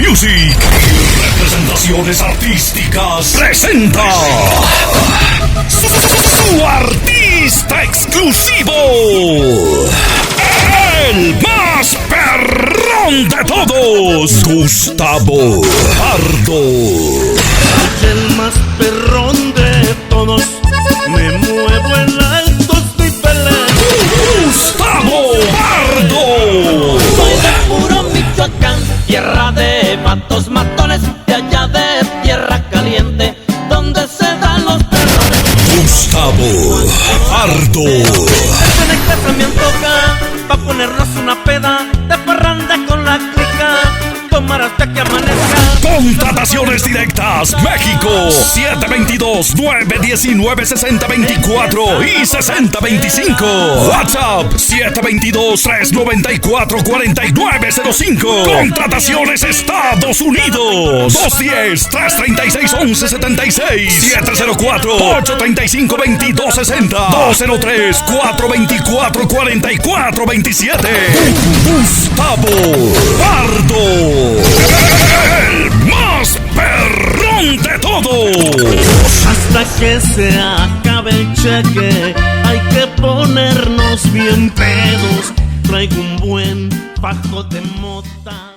Music y Representaciones Artísticas presenta su artista exclusivo, el más perrón de todos, Gustavo Pardo. El más perrón de todos, me muevo en altos niveles. Gustavo Pardo. Soy de puro Michoacán, tierra de matos, matones, de allá de tierra caliente, donde se dan los perrones. Gustavo Pardo. Se me antoja pa' ponernos una peda de parranda con la clica, tomar hasta que amanezca. Contrataciones directas, México, 722-919-6024 y 6025. WhatsApp, 722-394-4905. Contrataciones Estados Unidos, 210-336-1176, 704-835-2260, 203-424-4427. Gustavo Pardo, el más perrón de todos. Hasta que se acabe el cheque, hay que ponernos bien pedos. Traigo un buen fajo de mota.